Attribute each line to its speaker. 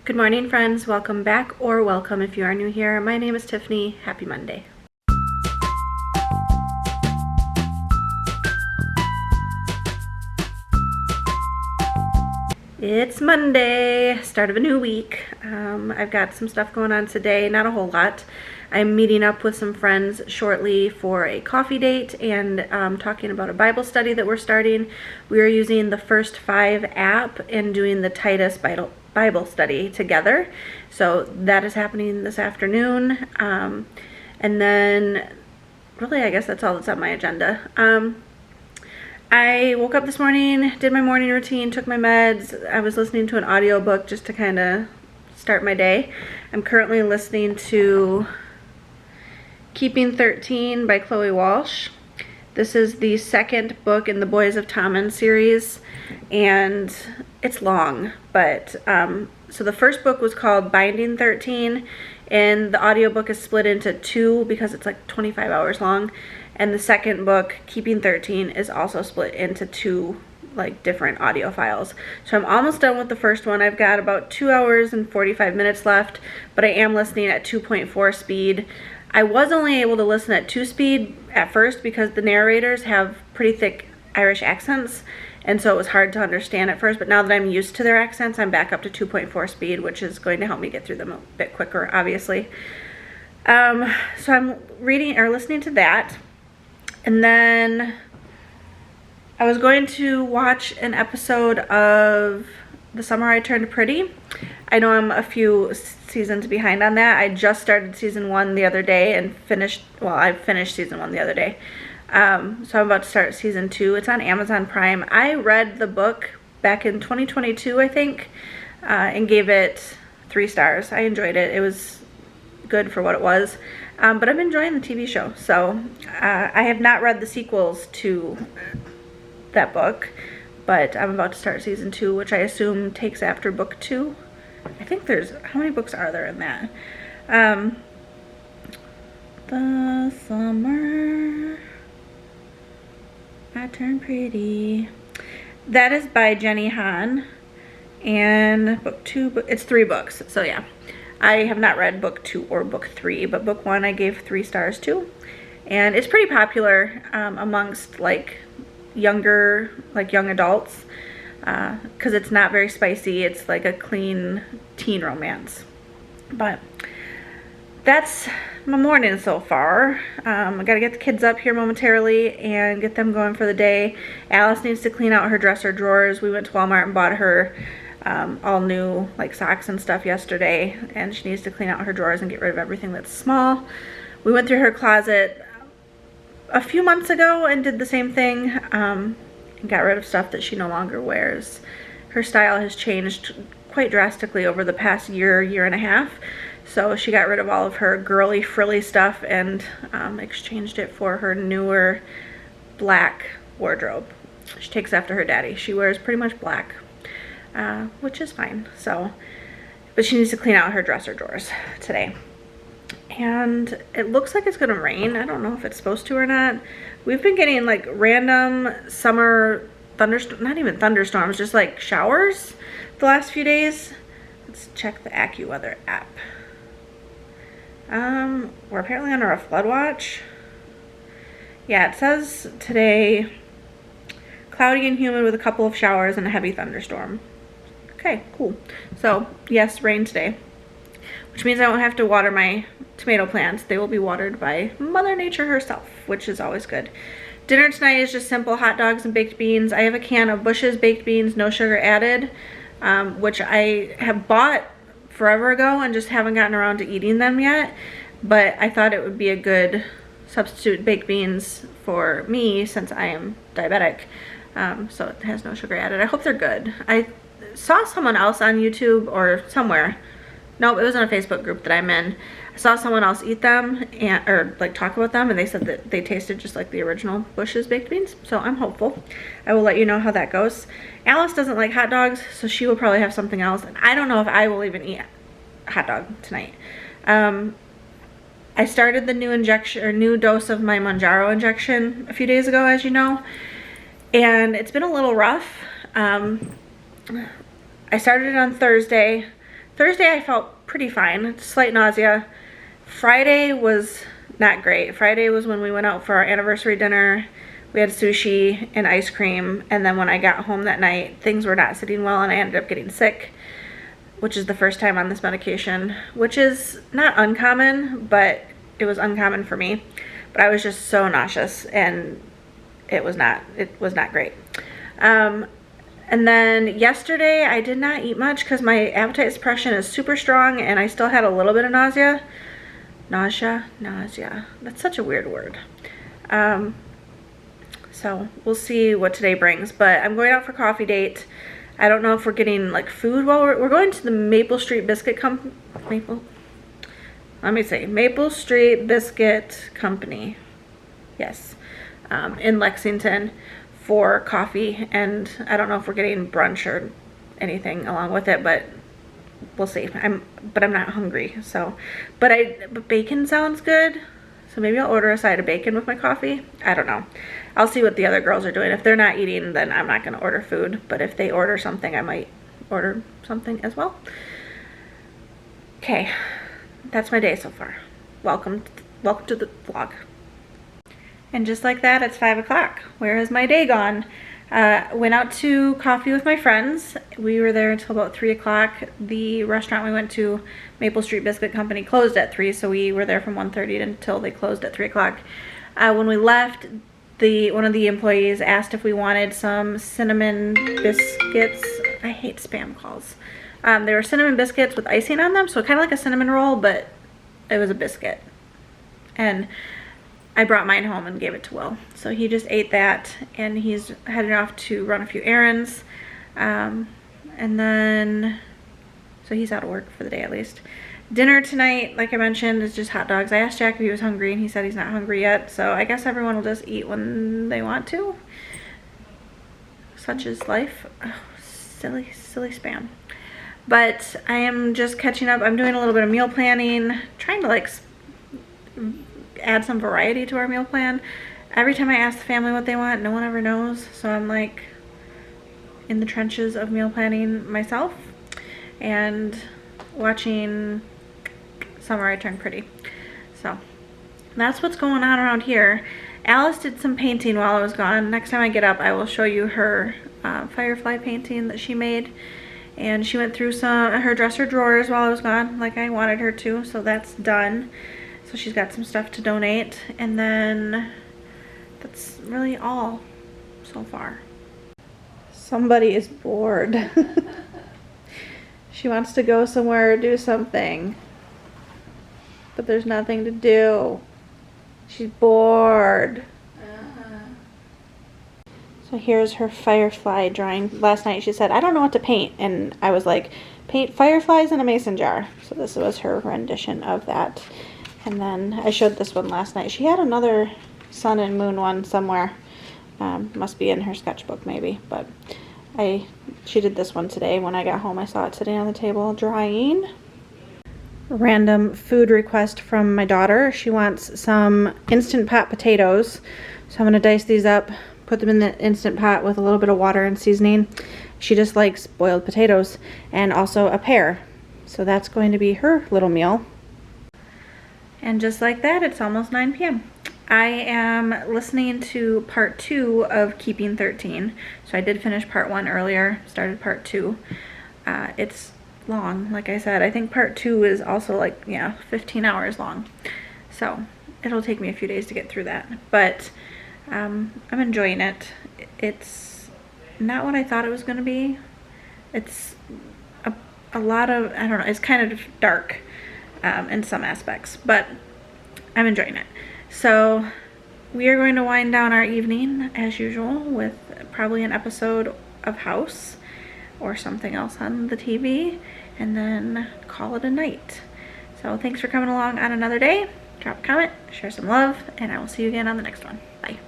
Speaker 1: Good morning, friends. Welcome back, or welcome if you are new here. My name is Tiffany. Happy Monday. It's Monday, start of a new week. I've got some stuff going on today, not a whole lot. I'm meeting up with some friends shortly for a coffee date and talking about a Bible study that we're starting. We are using the First 5 app and doing the Titus Bible study together. So that is happening this afternoon. And then really, I guess that's all that's on my agenda. I woke up this morning, did my morning routine, took my meds. I was listening to an audiobook just to kind of start my day. I'm currently listening to Keeping 13 by Chloe Walsh. This is the second book in the Boys of Tommen series, and it's long, but so the first book was called Binding 13, and the audiobook is split into two because it's like 25 hours long. And the second book, Keeping 13, is also split into two like different audio files. So I'm almost done with the first one. I've got about 2 hours and 45 minutes left, but I am listening at 2.4 speed. I was only able to listen at 2 speed at first because the narrators have pretty thick Irish accents, and so it was hard to understand at first, but now that I'm used to their accents, I'm back up to 2.4 speed, which is going to help me get through them a bit quicker, obviously. So I'm reading or listening to that. And then I was going to watch an episode of The Summer I Turned Pretty. I know I'm a few seasons behind on that. I just started season 1 the other day and I finished season 1 the other day. So I'm about to start season 2. It's on Amazon Prime. I read the book back in 2022, I think, and gave it 3 stars. I enjoyed it. It was good for what it was. But I'm enjoying the TV show. So I have not read the sequels to that book, but I'm about to start season 2, which I assume takes after book 2. I think how many books are there in that? The Summer I Turned Pretty. That is by Jenny Han. And book 2, it's 3 books. So yeah. I have not read book 2 or book 3, but book 1 I gave 3 stars to. And it's pretty popular amongst young adults because it's not very spicy. It's like a clean teen romance. But that's my morning so far. I gotta get the kids up here momentarily and get them going for the day. Alice needs to clean out her dresser drawers. We went to Walmart and bought her all new socks and stuff yesterday, and she needs to clean out her drawers and get rid of everything that's small. We went through her closet a few months ago and did the same thing, and got rid of stuff that she no longer wears. Her style has changed quite drastically over the past year and a half, so she got rid of all of her girly frilly stuff and exchanged it for her newer black wardrobe. She takes after her daddy. She wears pretty much black, which is fine. But she needs to clean out her dresser drawers today. And it looks like it's gonna rain. I don't know if it's supposed to or not. We've been getting random summer thunderstorms, not even thunderstorms, just showers the last few days. Let's check the AccuWeather app. We're apparently under a flood watch. Yeah, it says today cloudy and humid with a couple of showers and a heavy thunderstorm. Okay, cool. So yes, rain today, which means I won't have to water my tomato plants. They will be watered by Mother Nature herself, which is always good. Dinner tonight is just simple hot dogs and baked beans. I have a can of Bush's baked beans, no sugar added, which I have bought forever ago and just haven't gotten around to eating them yet. But I thought it would be a good substitute baked beans for me since I am diabetic. So it has no sugar added. I hope they're good. I saw someone else on YouTube or somewhere. No, it was in a Facebook group that I'm in. I saw someone else eat them or talk about them, and they said that they tasted just like the original Bush's baked beans. So I'm hopeful. I will let you know how that goes. Alice doesn't like hot dogs, so she will probably have something else. And I don't know if I will even eat hot dog tonight. I started the new dose of my Manjaro injection a few days ago, as you know, and it's been a little rough. I started it on Thursday. Thursday I felt pretty fine, slight nausea. Friday was not great. Friday was when we went out for our anniversary dinner. We had sushi and ice cream, and then when I got home that night, things were not sitting well and I ended up getting sick, which is the first time on this medication, which is not uncommon, but it was uncommon for me. But I was just so nauseous and it was not great. And then yesterday I did not eat much because my appetite suppression is super strong and I still had a little bit of nausea. Nausea. That's such a weird word. So we'll see what today brings, but I'm going out for coffee date. I don't know if we're getting like food while we're going to the Maple Street Biscuit Company. Maple Street Biscuit Company. Yes. In Lexington for coffee, and I don't know if we're getting brunch or anything along with it, but we'll see. I'm not hungry, so but bacon sounds good, so maybe I'll order a side of bacon with my coffee. I don't know. I'll see what the other girls are doing. If they're not eating, then I'm not going to order food, but if they order something, I might order something as well. Okay, that's my day so far. Welcome to the vlog. And just like that, it's 5 o'clock. Where has my day gone? Went out to coffee with my friends. We were there until about 3 o'clock. The restaurant we went to, Maple Street Biscuit Company, closed at 3, so we were there from 1:30 until they closed at 3 o'clock. When we left, one of the employees asked if we wanted some cinnamon biscuits. I hate spam calls. They were cinnamon biscuits with icing on them, so kind of like a cinnamon roll, but it was a biscuit. And I brought mine home and gave it to Will. So he just ate that, and he's headed off to run a few errands. And then, so he's out of work for the day at least. Dinner tonight, like I mentioned, is just hot dogs. I asked Jack if he was hungry, and he said he's not hungry yet. So I guess everyone will just eat when they want to. Such is life. Oh, silly spam. But I am just catching up. I'm doing a little bit of meal planning, trying to like add some variety to our meal plan. Every time I ask the family what they want, no one ever knows, so I'm like in the trenches of meal planning myself and watching Summer I Turned Pretty. So that's what's going on around here. Alice did some painting while I was gone. Next time I get up, I will show you her firefly painting that she made, and she went through her dresser drawers while I was gone like I wanted her to, so that's done. So she's got some stuff to donate, and then that's really all so far. Somebody is bored. She wants to go somewhere or do something, but there's nothing to do. She's bored. So here's her firefly drawing. Last night she said, I don't know what to paint, and I was like, paint fireflies in a mason jar. So this was her rendition of that. And then I showed this one last night. She had another sun and moon one somewhere. Must be in her sketchbook maybe. But she did this one today. When I got home, I saw it sitting on the table drying. Random food request from my daughter. She wants some Instant Pot potatoes. So I'm going to dice these up, put them in the Instant Pot with a little bit of water and seasoning. She just likes boiled potatoes, and also a pear. So that's going to be her little meal. And just like that, it's almost 9 p.m. I am listening to part 2 of Keeping 13. So I did finish part 1 earlier, started part 2. It's long, like I said. I think part 2 is also like, 15 hours long. So it'll take me a few days to get through that. But I'm enjoying it. It's not what I thought it was going to be. It's a lot of, I don't know, it's kind of dark. In some aspects, but I'm enjoying it. So we are going to wind down our evening as usual with probably an episode of House or something else on the TV, and then call it a night. So thanks for coming along on another day. Drop a comment, share some love, and I will see you again on the next one. Bye.